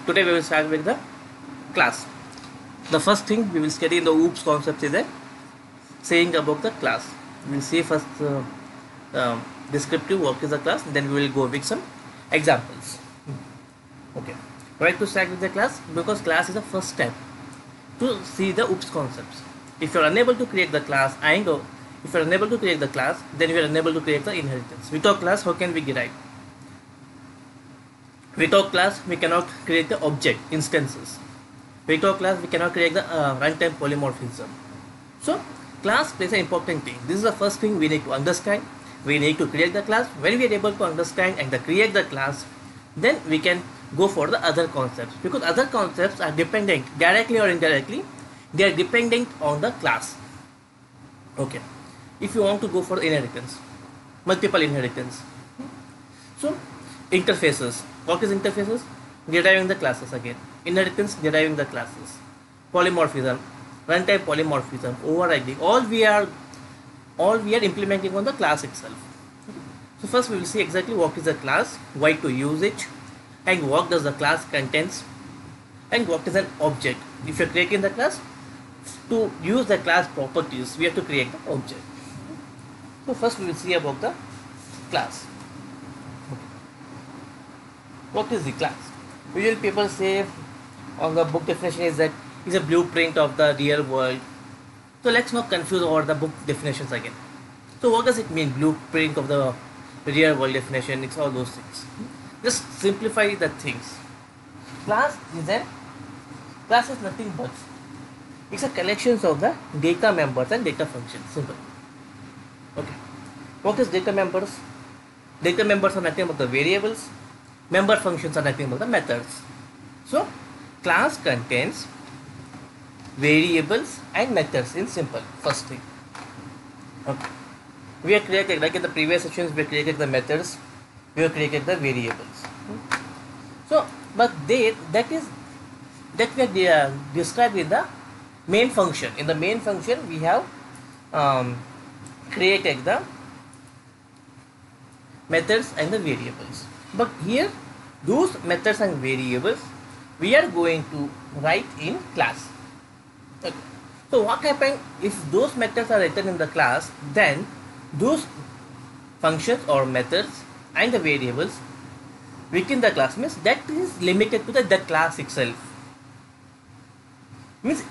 Today we will start with the class. The first thing we will study in the OOPS concept is a saying about the class. We will see first descriptive what is the class, then we will go with some examples. Okay. Why to start with the class? Because class is the first step to see the OOPS concepts. If you are unable to create the class and if you are unable to create the class, then you are unable to create the inheritance. Without class, how can we derive? Without class, we cannot create the object instances. Without class, we cannot create the runtime polymorphism. So, class plays an important thing. This is the first thing we need to understand. We need to create the class. When we are able to understand and create the class, then we can go for the other concepts, because other concepts are dependent directly or indirectly. They are dependent on the class. Okay. If you want to go for inheritance, multiple inheritance. So, interfaces. What is interfaces? Deriving the classes again. Inheritance, deriving the classes. Polymorphism, runtime polymorphism, overriding. All we are implementing on the class itself. So first we will see exactly what is the class, why to use it, and what does the class contains, and what is an object. If you are creating the class, to use the class properties, we have to create the object. So first we will see about the class. What is the class? Usually people say on the book definition is that is a blueprint of the real world. So let's not confuse over the book definitions again. So what does it mean, blueprint of the real world definition? It's all those things. Just simplify the things. Class is nothing but it's a collection of the data members and data functions. Simple. Okay. What is data members? Data members are nothing but the variables. Member functions are nothing but the methods. So, class contains variables and methods in simple. First thing. Okay. We have created, like in the previous sections, we have created the methods, we have created the variables. So, but that we have described in the main function. In the main function, we have created the methods and the variables. But here, those methods and variables we are going to write in class. Okay. So what happens if those methods are written in the class? Then those functions or methods and the variables within the class means that is limited to the class itself. Means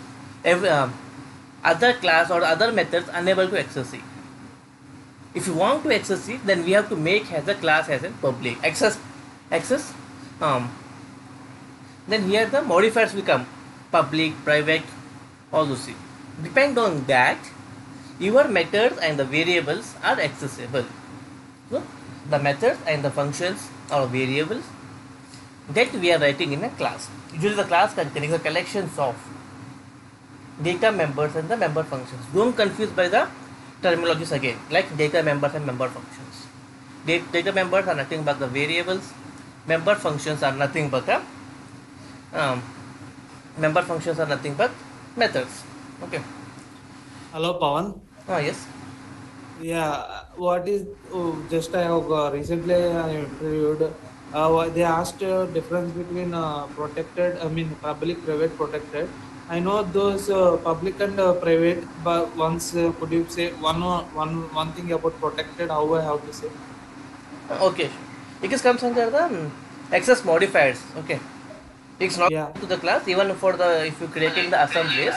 every other class or other methods unable to access it. If you want to access it, then we have to make as a class as a public access. Then here the modifiers will come, public, private, all those things. Depend on that, your methods and the variables are accessible. So the methods and the functions or variables that we are writing in a class. Usually the class contains a collection of data members and the member functions. Don't confuse by the terminologies again, like data members and member functions. Data members are nothing but the variables. Member functions are nothing but the methods. Okay. Hello, Pawan. Yes. Yeah, what is just I have recently interviewed. They asked difference between public, private, protected. I know those public and private, but once could you say one thing about protected? How I have to say? Okay. It comes under the access modifiers. Okay. It's not Yeah. to the class even for the if you creating the assemblies.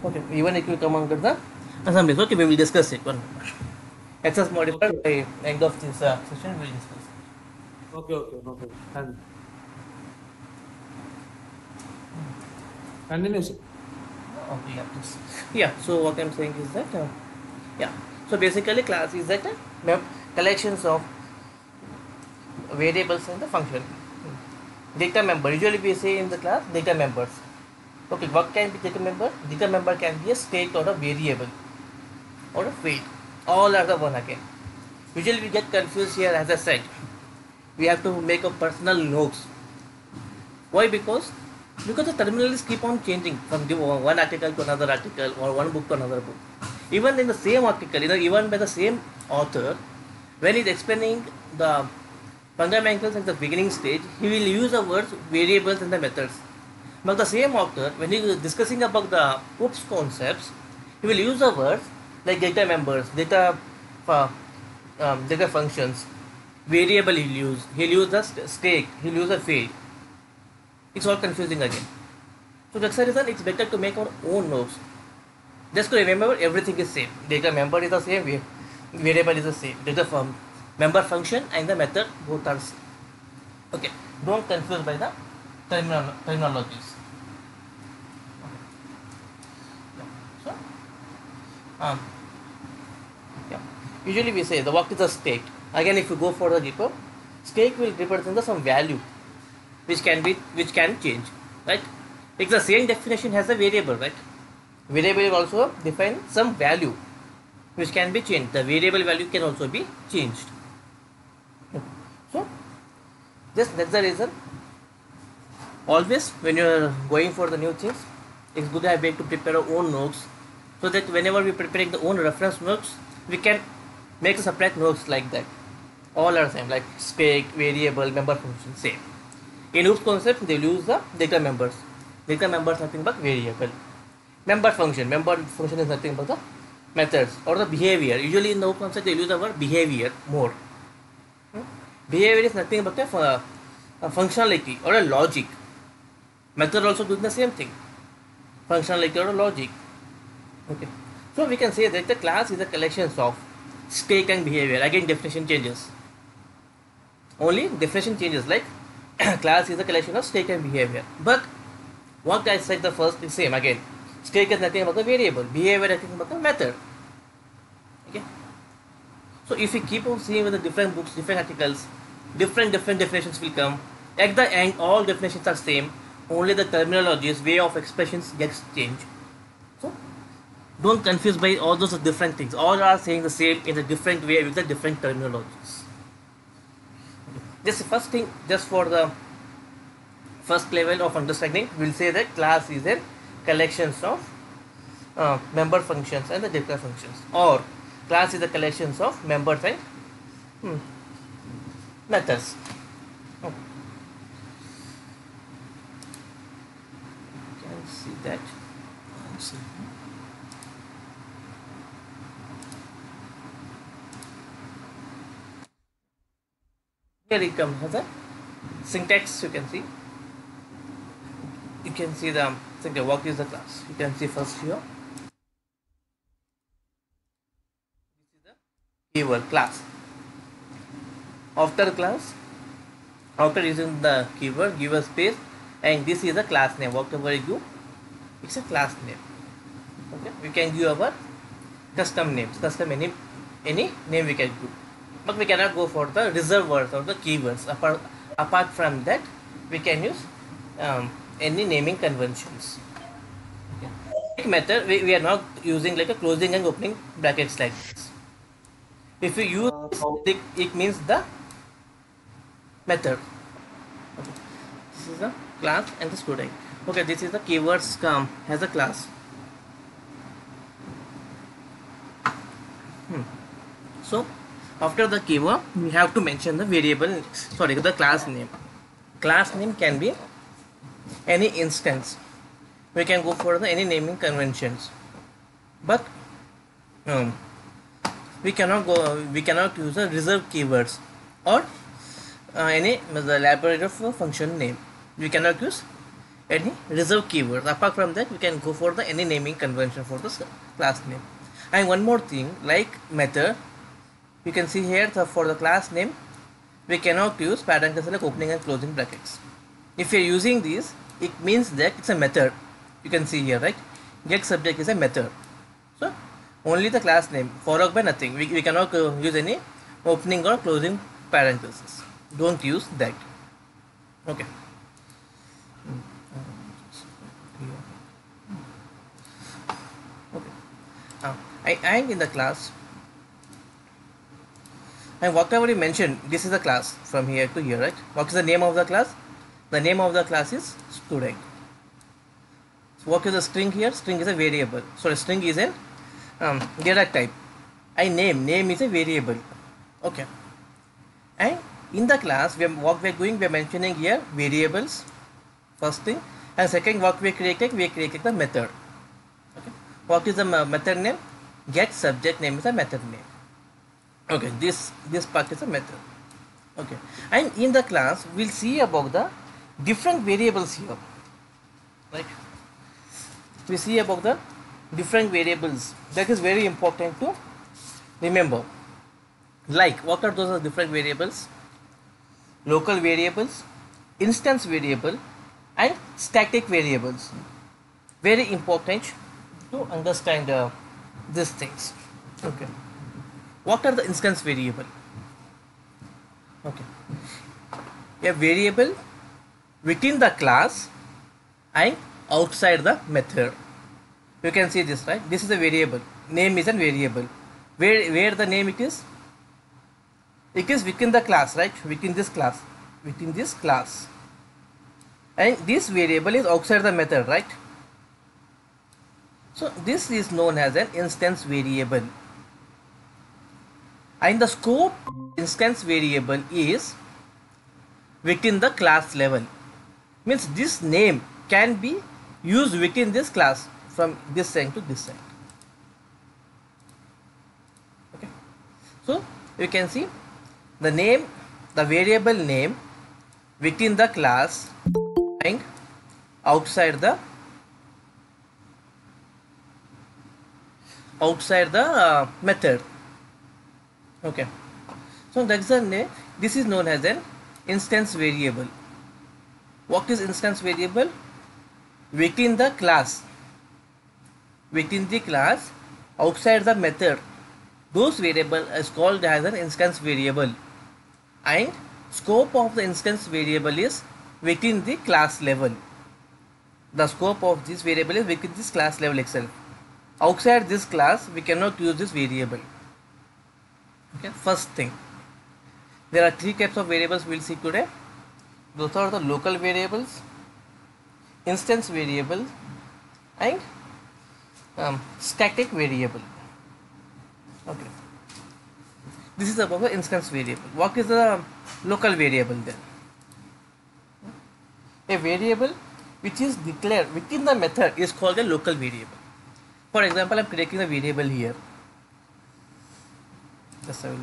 Okay. Even it will come under the assemblies. Okay, we will discuss it one. Access modifier Okay. by end of this session we will discuss. Okay. Okay. No problem. And continue. Sir. Okay, yeah, please. Yeah, so what I'm saying is that, yeah, so basically class is that collections of variables and the function. Data member, usually we say in the class data members. Okay, what can be data member? Data member can be a state or a variable or a field. All are the one again. Usually we get confused here, as I said. We have to make a personal notes. Why? Because the terminologies keep on changing from one article to another article or one book to another book. Even in the same article, even by the same author, when he's explaining the fundamentals at the beginning stage, he will use the words variables and the methods. But the same author, when he is discussing about the OOPS concepts, he will use the words like data members, uh, data functions, variable he'll use the stake, he'll use the field. It's all confusing again. So that's the reason it's better to make our own notes. Just to remember, everything is same. Data member is the same, variable is the same. Member function and the method both are same. Okay, don't confuse by the terminologies. Okay. So, yeah. Usually we say the what is the state. Again, if you go for the deeper, state will represent some value, which can change, right? It's the same definition has a variable, right? Variable will also define some value, which can be changed. The variable value can also be changed. So, just that's the reason. Always, when you are going for the new things, it's good to prepare our own notes, so that whenever we preparing the own reference notes, we can make separate notes like that. All are same, like stake, variable, member function, same. In OOPS concept, they use the data members. Data members nothing but variable. Member function is nothing but the methods or the behavior. Usually in the OOPS concept, they use the word behavior more. Behavior is nothing but a functionality or a logic. Method also doing the same thing, functionality or a logic. Okay, so we can say that the class is a collection of state and behavior. Again, definition changes. Only definition changes, like class is a collection of state and behavior. But what I said the first is same again. State is nothing but the variable, behavior is nothing but the method. Okay. So if we keep on seeing with the different books, different articles, different definitions will come. At the end, all definitions are same. Only the terminologies, way of expressions gets changed. So don't confuse by all those different things. All are saying the same in a different way with the different terminologies. This first thing, just for the first level of understanding, we'll say that class is a collections of member functions and the data functions, or class is a collections of members and methods. Can see that. Here it comes as a syntax. You can see. You can see the syntax. What is the class? You can see first here. This is the keyword class. After using the keyword, give a space, and this is a class name. Whatever you do, it's a class name. Okay, we can give our custom names, any name we can do, but we cannot go for the reserved words or the keywords. Apart from that, we can use any naming conventions. Okay. Method, we are not using like a closing and opening brackets like this. If you use it means the method. Okay. This is the class and the student. Okay, this is the keywords has a class. So after the keyword, we have to mention the variable, the class name. Class name can be any instance. We can go for any naming conventions, but we cannot use the reserved keywords or any the library of function name. We cannot use any reserved keywords. Apart from that, we can go for the any naming convention for the class name. And one more thing, like method, you can see here for the class name, we cannot use parentheses like opening and closing brackets. If you are using these, it means that it's a method. You can see here, right? Get subject is a method. So only the class name, followed by nothing. We cannot use any opening or closing parentheses. Don't use that. Okay. Okay. And in the class, and whatever you mentioned, this is the class from here to here, right? What is the name of the class? The name of the class is student. So what is the string here? String is a variable. So a string is an data type. And name is a variable. Okay. And in the class, what we are doing, we are mentioning here variables, first thing, and second, what we are creating the method. Okay. What is the method name? Get subject name is a method name. Okay, this part is a method. Okay, and in the class we'll see about the different variables here. Right, we see about the different variables. That is very important to remember. Like, what are those different variables? Local variables, instance variable, and static variables. Very important to understand these things. Okay, what are the instance variable? Okay, a variable within the class and outside the method. You can see this, right? This is a variable. Name is a variable. Where the name it is? It is within the class, right? Within this class. Within this class. And this variable is outside the method, right? So this is known as an instance variable. And the scope instance variable is within the class level. Means this name can be used within this class from this side to this side. Okay. So you can see the name, the variable name within the class and outside the method. Okay, so that's the name. This is known as an instance variable. What is instance variable? Within the class, outside the method, those variable is called as an instance variable. And scope of the instance variable is within the class level. The scope of this variable is within this class level itself. Outside this class, we cannot use this variable. Okay, first thing, there are three types of variables we'll see today. Those are the local variables, instance variable, and static variable. Okay, this is about the instance variable. What is the local variable then? A variable which is declared within the method is called a local variable. For example, I'm creating a variable here. Just I will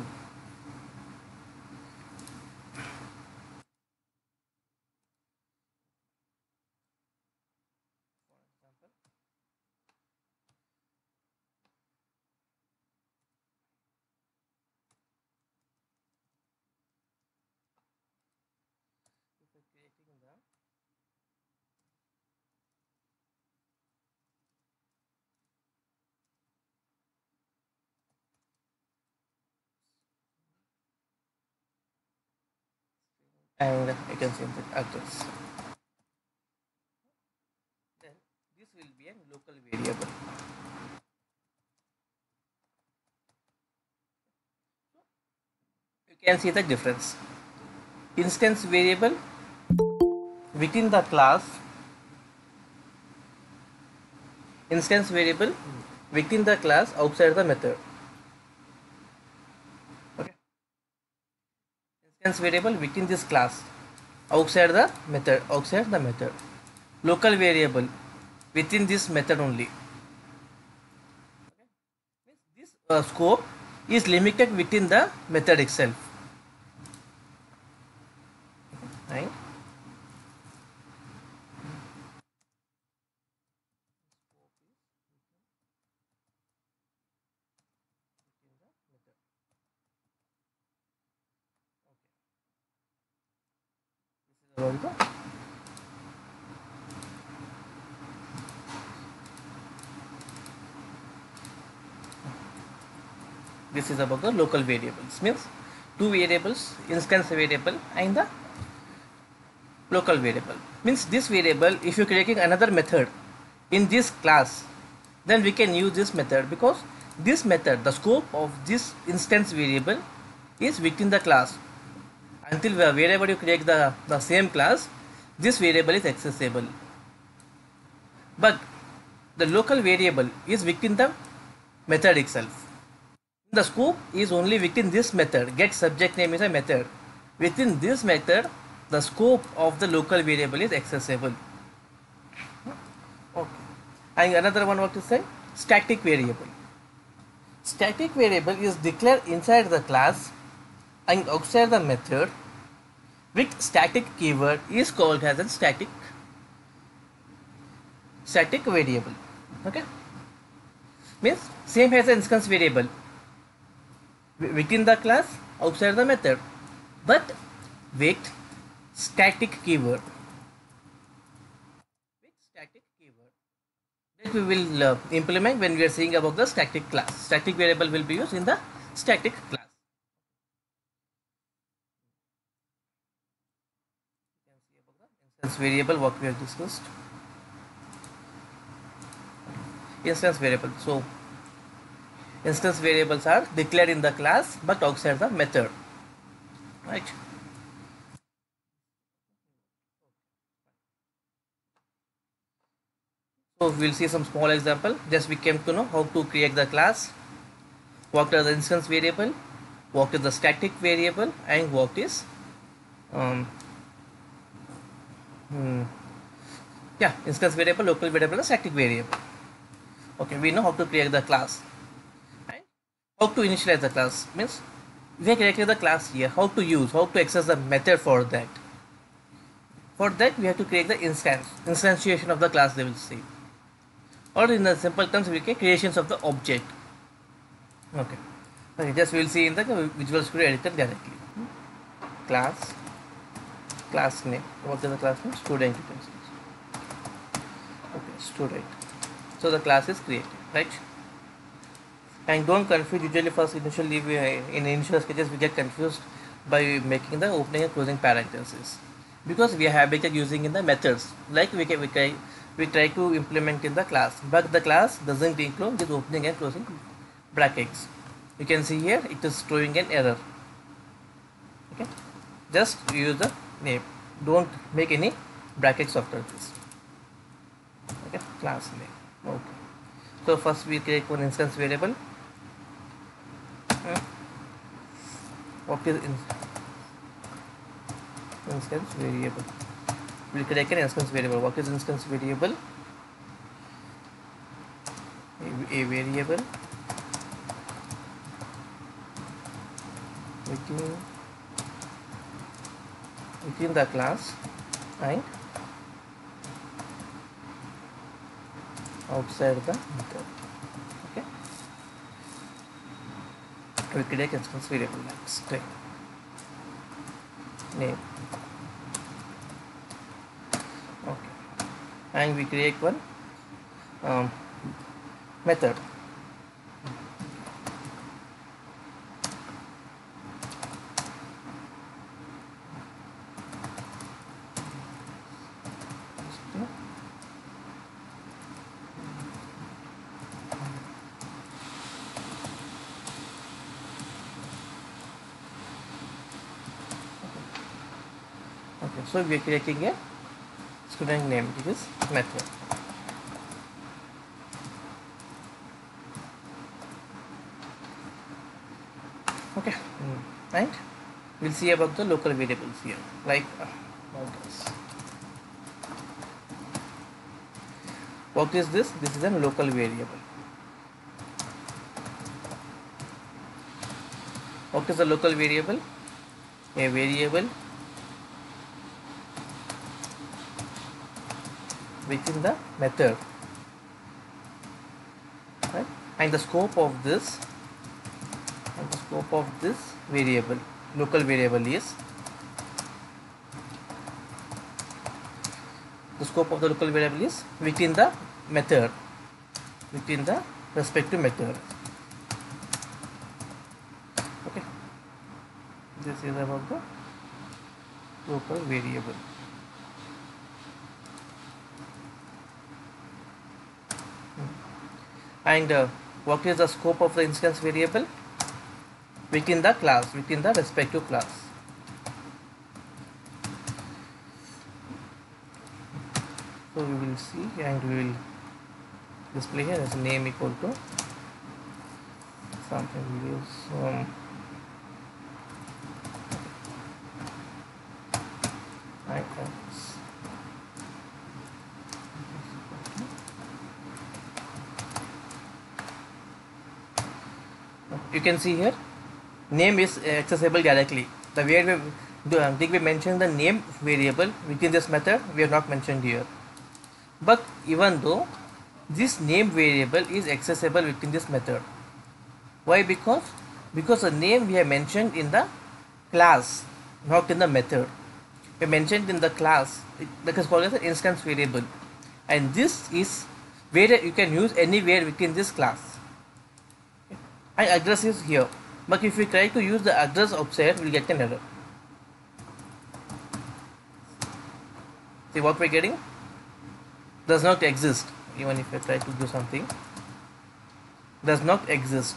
and I can say the address. Then this will be a local variable. You can see the difference. Instance variable within the class, instance variable within the class outside the method. Okay, instance variable within this class outside the method. Local variable within this method only. Okay, this scope is limited within the method itself. Right? This is about the local variables. Means two variables, instance variable and the local variable. Means this variable, if you're creating another method in this class, then we can use this method, because this method, the scope of this instance variable is within the class. Until wherever you create the same class, this variable is accessible. But the local variable is within the method itself. The scope is only within this method. Get subject name is a method. Within this method, the scope of the local variable is accessible. Okay. And another one, what to say? Static variable. Static variable is declared inside the class and outside the method with static keyword is called as a static variable. Okay. Means same as an instance variable within the class, outside the method, but with static keyword. With static keyword that we will implement when we are saying about the static class. Static variable will be used in the static class. You can see about the instance variable what we have discussed. Instance variable. So instance variables are declared in the class but outside the method, right? So we'll see some small example. Just we came to know how to create the class, what are the instance variable, what is the static variable, and what is um, instance variable, local variable, and static variable. Okay, we know how to create the class and how to initialize the class. Means we created the class here. How to use, how to access the method for that. For that we have to create the instantiation of the class, they will say, or in the simple terms we can creations of the object. Okay. Okay, just we will see in the Visual Studio Editor directly. Class name. What is the class name? Student, you can see. Okay, student. So the class is created, right? And don't confuse. Usually, first initially in initial sketches we get confused by making the opening and closing parentheses, because we are habituated using in the methods. Like we try to implement in the class, but the class doesn't include this opening and closing brackets. You can see here it is throwing an error. Okay, just use the name. Don't make any brackets after this. Okay, class name. Okay. So first we create one instance variable. What is instance variable? We create an instance variable. What is instance variable? A variable within the class and outside the method. Okay, we create instance variable like string name. Okay, and we create one method. Okay, so we are creating a student name, which is method. Okay, and we'll see about the local variables here, like what is this? This is a local variable. What is the local variable? A variable within the method, right? And the scope of this variable, local variable, is the scope of the local variable is within the method, within the respective method. Okay, this is about the local variable. And what is the scope of the instance variable? Within the class, within the respective class. So we will see, and we will display here as name equal to something videos. Icons. You can see here name is accessible directly. The way I think we mentioned the name variable within this method, we have not mentioned here. But even though this name variable is accessible within this method, why? Because the name we have mentioned in the class, not in the method. We mentioned in the class, that is called as an instance variable, and this is where you can use anywhere within this class. And address is here, but if we try to use the address outside, we'll get an error. See what we're getting? Does not exist. Even if I try to do something, does not exist.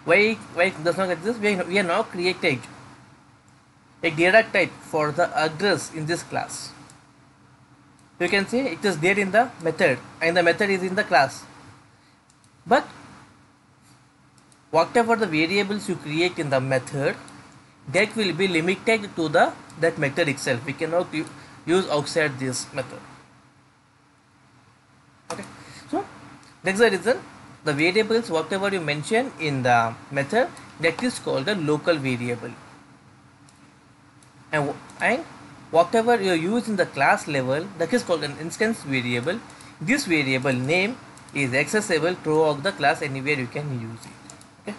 Why it does not exist? We are now created a data type for the address in this class. You can see it is there in the method, and the method is in the class. But whatever the variables you create in the method, that will be limited to that method itself. We cannot use outside this method. Okay, so that's the reason the variables whatever you mention in the method, that is called a local variable, and whatever you use in the class level, that is called an instance variable. This variable name is accessible throughout the class, anywhere you can use it. Okay,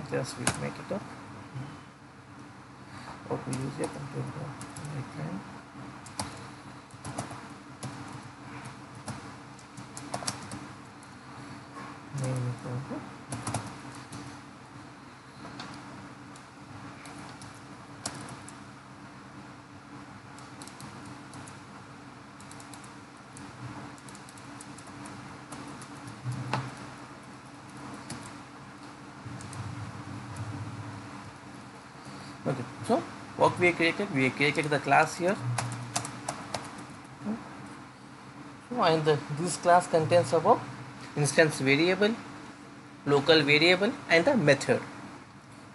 just we'll make it up. How to use it until the right time. Okay, so what we created the class here. So, and this class contains about instance variable, local variable, and the method.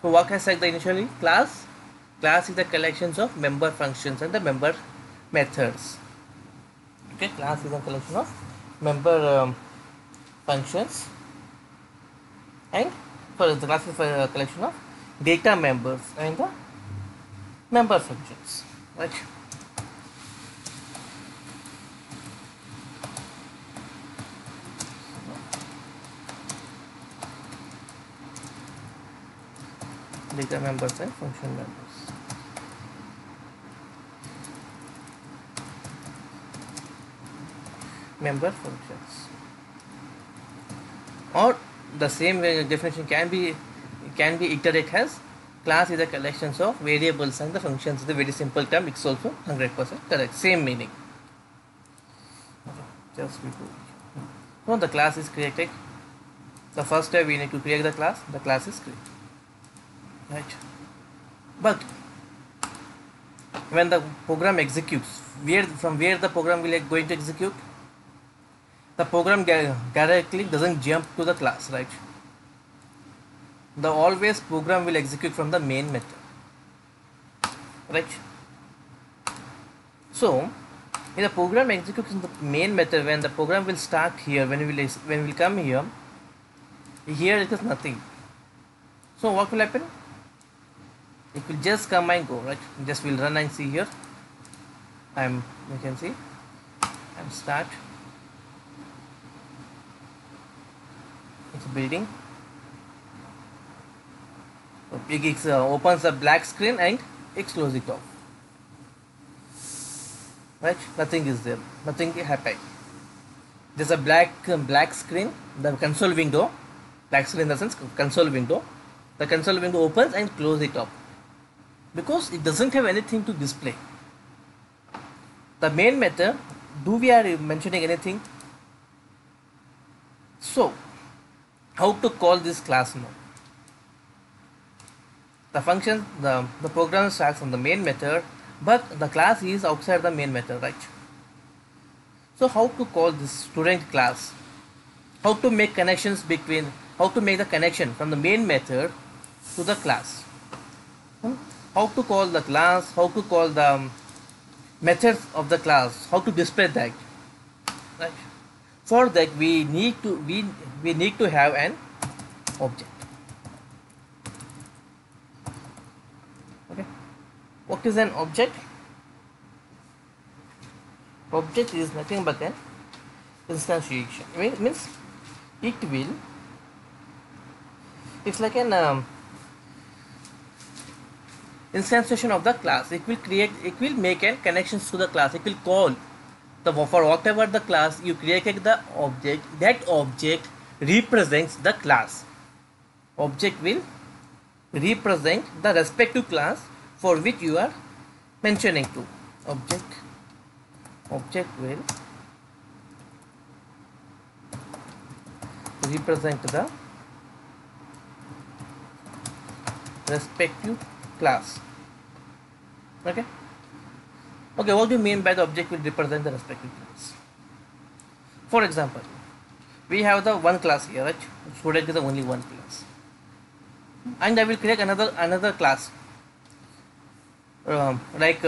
So what I said initially, class is the collections of member functions and the member methods. Okay, class is a collection of member functions, and for the class is a collection of data members and the member functions, right? Data members and function members. Member functions, or the same definition can be iterated as class is a collection of variables and the functions. Is a very simple term. It's also 100% correct. Same meaning. Okay, just before. So the class is created. The first step we need to create the class. The class is created. Right. But when the program executes, from where the program will going to execute? The program directly doesn't jump to the class, right? The always program will execute from the main method, right? So if the program executes in the main method, when the program will start here, when we will come here it is nothing. So what will happen? It will just come and go, right? Just will run and see here. You can see I'm start. It's building. It opens a black screen and it closes it off. Right? Nothing is there. Nothing happened. There's a black screen. The console window. Black screen in the sense console window. The console window opens and closes it up because it doesn't have anything to display. The main method. Do we are mentioning anything? So how to call this class now? The function, the program starts from the main method, but the class is outside the main method, right? So how to call this student class? how to make connections between, how to make the connection from the main method to the class. Hmm? How to call the class, how to call the methods of the class, how to display that. Right? For that we need to have an object. Okay. What is an object? Object is nothing but an instantiation. Means it will, it's like an instantiation of the class. It will create, it will make an connections to the class. It will call the, for whatever the class you created the object, that object represents the class. Object will represent the respective class for which you are mentioning to. Object will represent the respective class. Okay. Okay, what do you mean by the object will represent the respective class? For example, we have the one class here, right? Student is the only one class, and I will create another class, like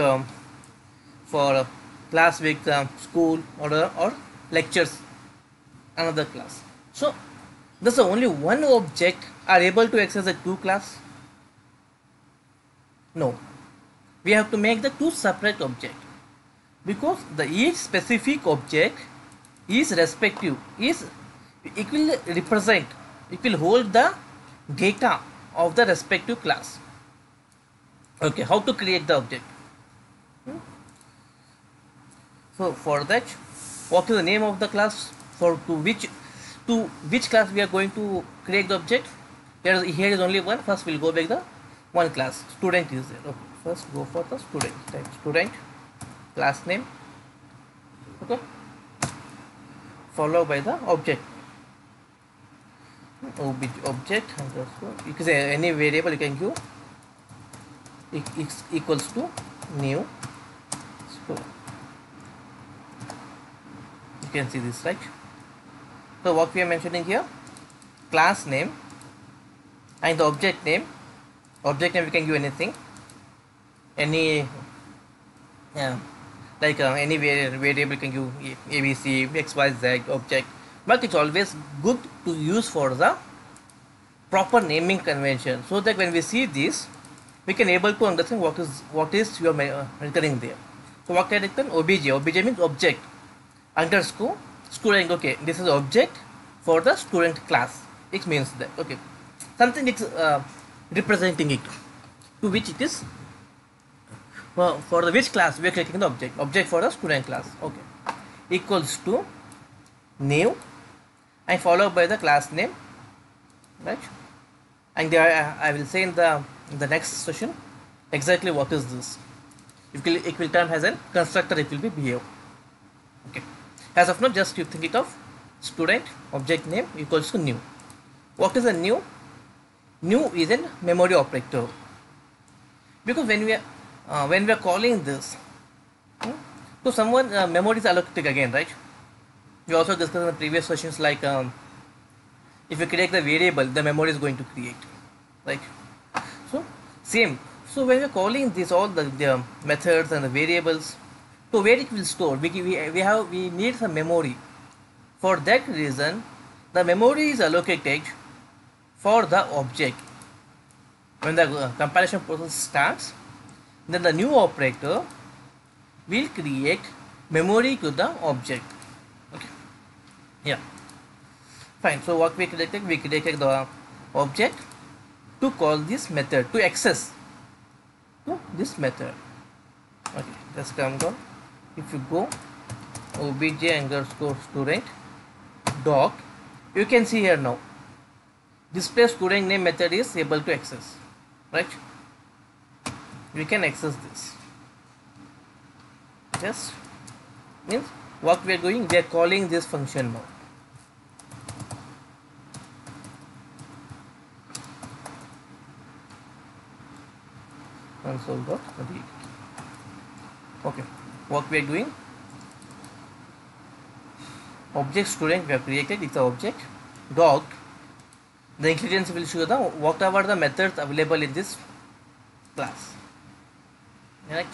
for class with school or lectures, another class. So does the only one object are able to access the two class? No, we have to make the two separate object, because the each specific object is respective, is, it will represent, it will hold the data of the respective class. Okay, how to create the object? So for that, what is the name of the class, for to which class we are going to create the object? Here is only one. First we'll go back the one class. Student is there. Okay, first go for the student. Type student, class name. Okay, followed by the object. Object underscore, you can say any variable you can give, x equals to new student. You can see this, right? So what we are mentioning here, class name and the object name. Object name we can give anything, any like any variable can give ABC, XYZ object, but it's always good to use for the proper naming convention, so that when we see this we can able to understand what is you are returning there. So what can I return? Obj means object underscore student. Okay, this is object for the student class. It means that, okay, something is representing it, to which it is, for the which class we are creating the object for the student class. Okay, equals to new and followed by the class name, right? And there I will say in the next session exactly what is this. It will turn as a constructor, it will be behave. Okay, as of now just you think it of student object name equals to new. What is a new? New is a memory operator, because when we are calling this, so someone memory is allocated again, right? We also discussed in the previous sessions, like if you create the variable, the memory is going to create, right? So same. So when we are calling this, all the methods and the variables, so where it will store, we need some memory. For that reason, the memory is allocated for the object. When the compilation process starts, then the new operator will create memory to the object. Okay, yeah, fine. So what we created the object to call this method, to access to this method. Okay, just come down. If you go obj underscore student doc, you can see here now display student name method is able to access, right? We can access this. Just means what we are doing, we are calling this function now. Console.read. Okay, what we are doing, Object student we have created, it's an object. Dot, the inheritance will show the whatever the methods available in this class. Right?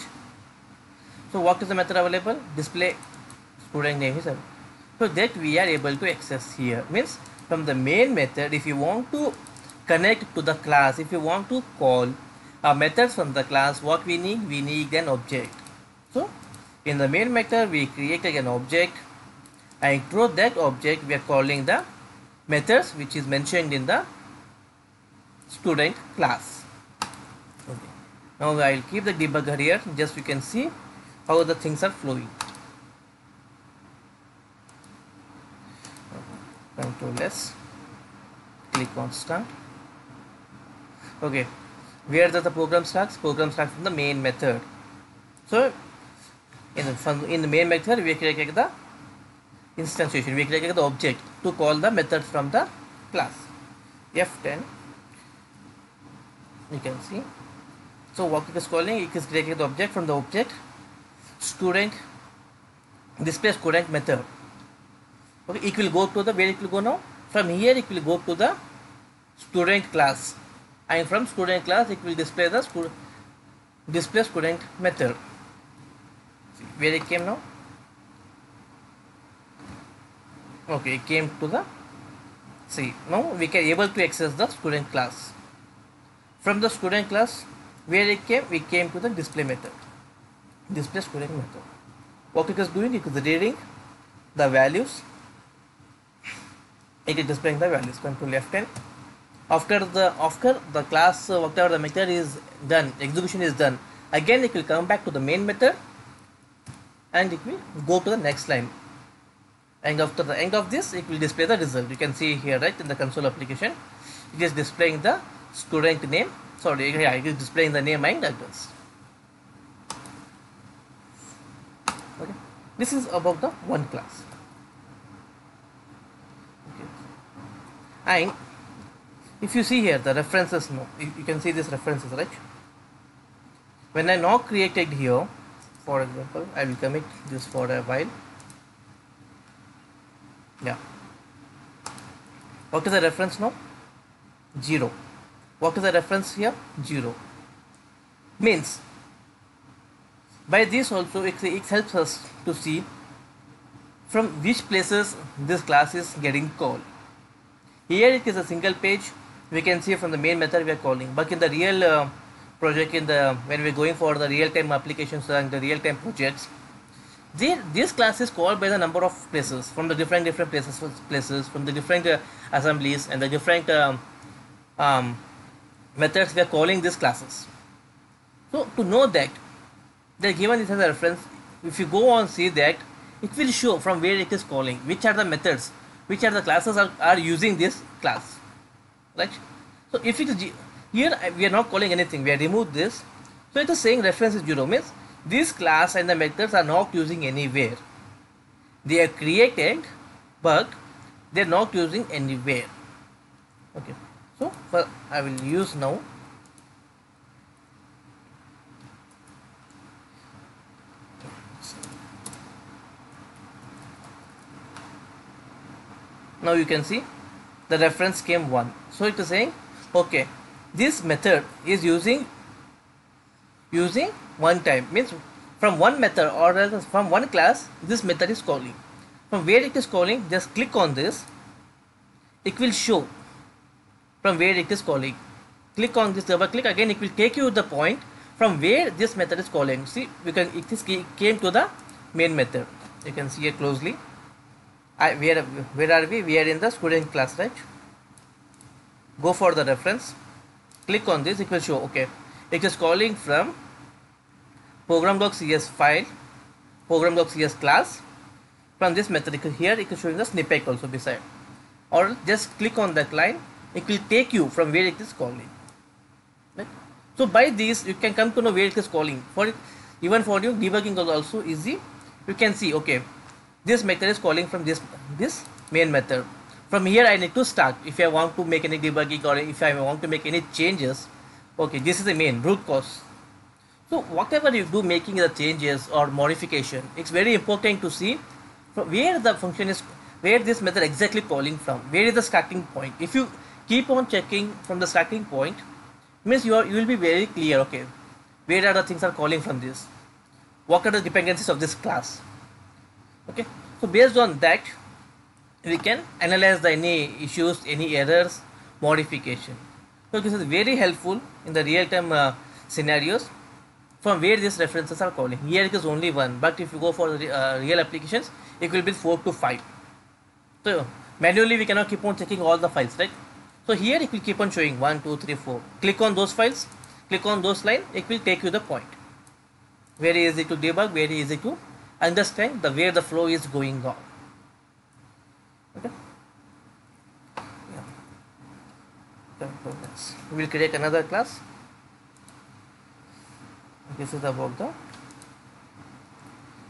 So what is the method available? Display student name is available. So that we are able to access here. Means from the main method, if you want to connect to the class, if you want to call a method from the class, what we need an object. So in the main method we created an object, and through that object we are calling the methods which is mentioned in the student class. Okay. Now I will keep the debugger here, just you can see how the things are flowing. Control S, click on start. Okay, where does the program starts? Program starts from the main method. So in the main method we create the instantiation, we create the object to call the method from the class. F10, you can see. So what it is calling, it is creating the object from the object student, display student method. Okay, it will go to the, where it will go now? From here it will go to the student class, and from student class it will display the display student method. See where it came now? Okay, it came to the, see now we can able to access the student class. From the student class, where it came, we came to the display method, display student method. What it is doing, it is reading the values, it is displaying the values. Control F10. After the class, whatever the method is done, execution is done, again it will come back to the main method and it will go to the next line, and after the end of this it will display the result. You can see here, right, in the console application it is displaying the student name, sorry, yeah, it is displaying the name and address. Okay, this is about the one class. Okay. And if you see here the references, no, you can see this references, right? When I now created here, for example, I will commit this for a while. Yeah, what is the reference now? 0. What is the reference here? 0. Means by this also it helps us to see from which places this class is getting called. Here it is a single page, we can see from the main method we are calling, but in the real project, when we are going for the real-time applications and the real-time projects, this class is called by the number of places, from the different places from the different assemblies and the different methods we are calling these classes. So to know that they are given this as a reference, if you go on see that, it will show from where it is calling, which are the methods, which are the classes are using this class, right? So if it is here, we are not calling anything, we have removed this, so it is saying reference is 0, means this class and the methods are not using anywhere. They are created, but they are not using anywhere. Okay, so I will use now. Now you can see the reference came 1. So it is saying, okay, this method is using one time, means from one method or rather from one class this method is calling. From where it is calling, just click on this, it will show from where it is calling. Click on this, double click, again it will take you to the point from where this method is calling. See, it came to the main method. You can see it closely. Where are we? We are in the student class, right? Go for the reference, click on this, it will show, okay, it is calling from program.cs file, program.cs class. From this method, here it is showing the snippet also beside, or just click on that line, it will take you from where it is calling, right? So by this you can come to know where it is calling. For it, even for you debugging is also easy. You can see, okay, this method is calling from this main method. From here I need to start if I want to make any debugging or if I want to make any changes. Okay, this is the main root cause. So whatever you do making the changes or modification, it's very important to see from where the function is, where this method exactly calling from, where is the starting point. If you keep on checking from the starting point, means you will be very clear, okay, where are the things are calling from this, what are the dependencies of this class. Okay, so based on that we can analyze the any issues, any errors, modification. So this is very helpful in the real time scenarios from where these references are calling. Here it is only one, but if you go for the real applications, it will be 4 to 5. So manually we cannot keep on checking all the files, right? So here it will keep on showing 1, 2, 3, 4. Click on those files, click on those line, it will take you the point. Very easy to debug, very easy to understand the where the flow is going on. Okay. Yeah. We will create another class. This is about the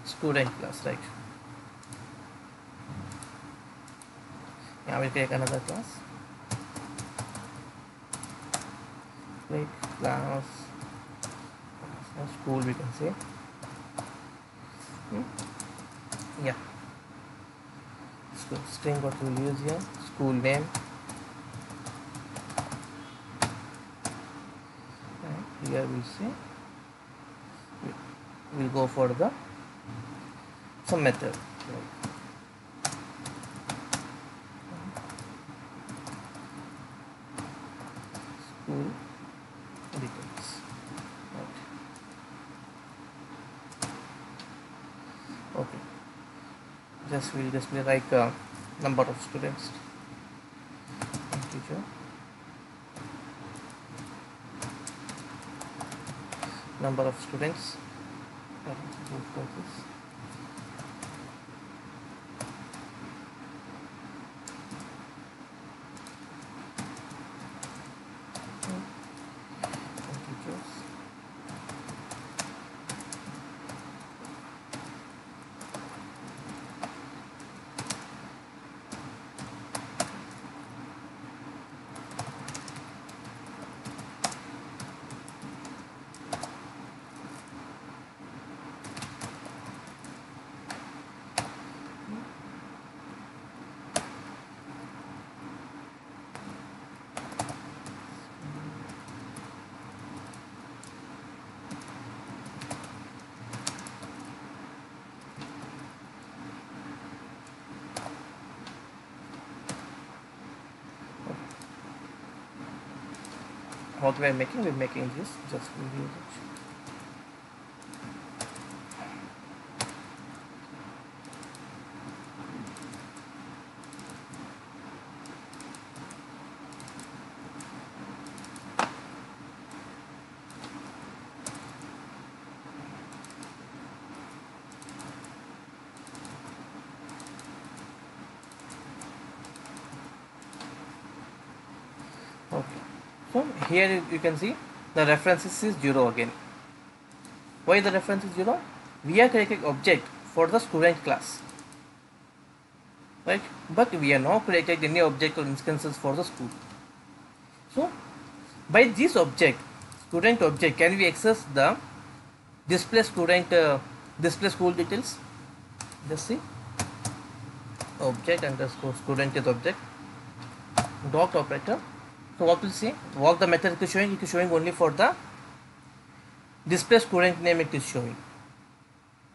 student class, right? Yeah, I will create another class. Like class school, we can say. Yeah. So string what we will use here, school name. And here we'll say we'll go for the some method. School details. Okay. Just we'll display like number of students. Teacher. Number of students. For this. What we are making, we're making this, just we'll use it. Okay. So here you can see the references is 0 again. Why the reference is 0? We are creating object for the student class, right? But we are not creating any object or instances for the school. So by this object, student object, can we access the display student display school details? Just see, object underscore student is object, dot operator. So what we'll see, what the method it is showing only for the display student name it is showing,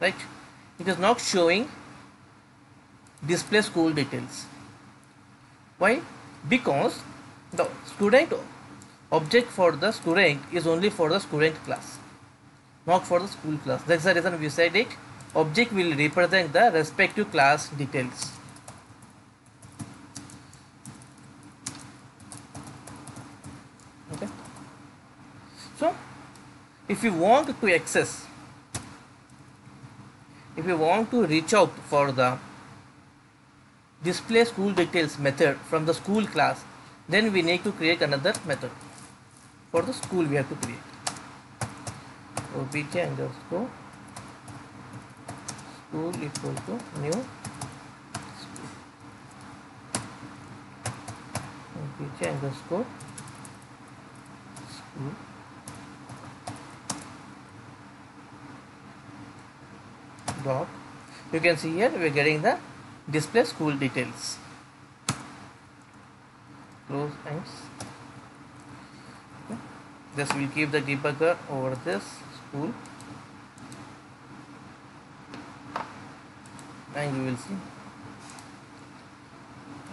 right? It is not showing display school details. Why? Because the student object for the student is only for the student class, not for the school class. That's the reason we said it, object will represent the respective class details. Okay. So if you want to access, if you want to reach out for the display school details method from the school class, then we need to create another method. For the school we have to create obj underscore school equal to new school, obj underscore school dot, you can see here we are getting the display school details. Close ends. Okay. This will keep the debugger over this school, and you will see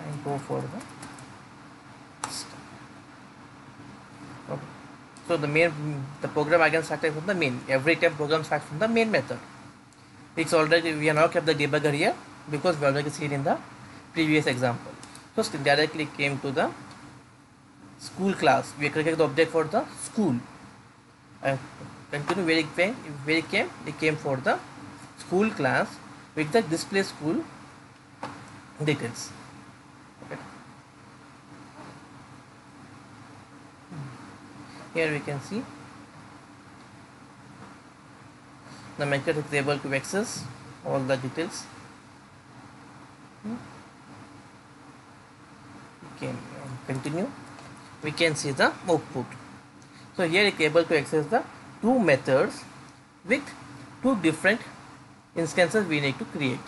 and go for the okay. So the program again started from the main. Every time program starts from the main method. It's already, we have now kept the debugger here because we already seen in the previous example. So directly came to the school class. We created the object for the school. And continue where it came. It came for the school class with the display school details. Okay. Here we can see the method is able to access all the details. We can continue. We can see the output. So here it is able to access the two methods with two different instances we need to create.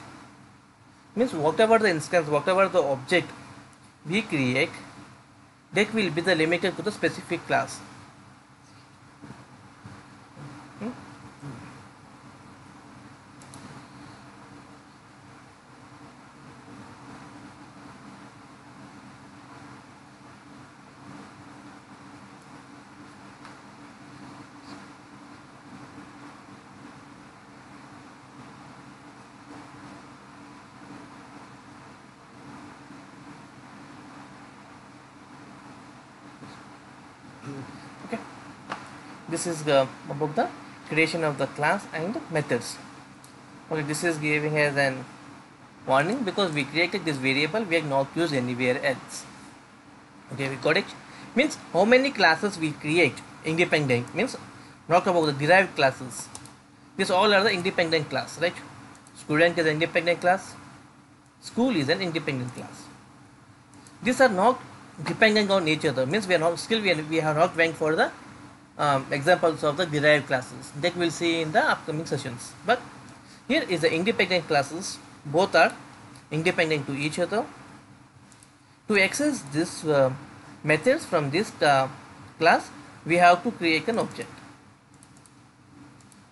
Means whatever the instance, whatever the object we create, that will be the limited to the specific class. Okay, this is about the creation of the class and methods. Okay, this is giving as an warning because we created this variable, we have not used anywhere else. Okay, we got it. Means how many classes we create independent, means not about the derived classes. These all are the independent class, right? Student is an independent class, school is an independent class. These are not dependent on each other, means we are not still we have not went for the examples of the derived classes that we'll see in the upcoming sessions. But here is the independent classes, both are independent to each other. To access this methods from this class, we have to create an object.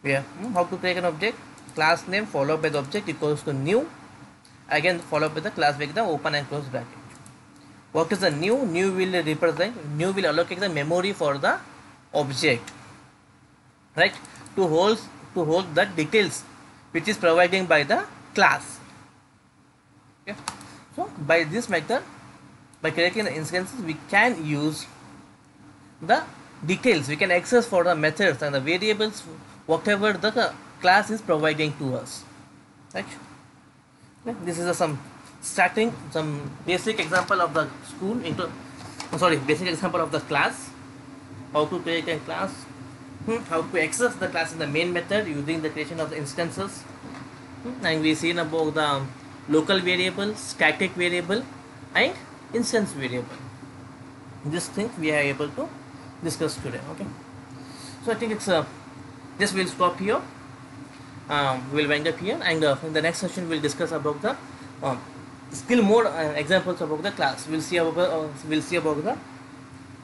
We have how to create an object? Class name followed by the object equals to new, again followed by the class with the open and close bracket. What is the new? New will represent, new will allocate the memory for the object, right? To hold the details which is provided by the class. Okay. So by this method, by creating the instances, we can use the details, we can access for the methods and the variables, whatever the class is providing to us, right? Okay. This is some basic example of the school basic example of the class, how to create a class, how to access the class in the main method using the creation of the instances, and we seen about the local variable, static variable and instance variable. These things we are able to discuss today. Okay, so I think it's just we'll stop here. We'll wind up here, and in the next session we'll discuss about the still more examples about the class. We'll see about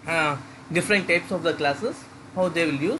the different types of the classes, how they will use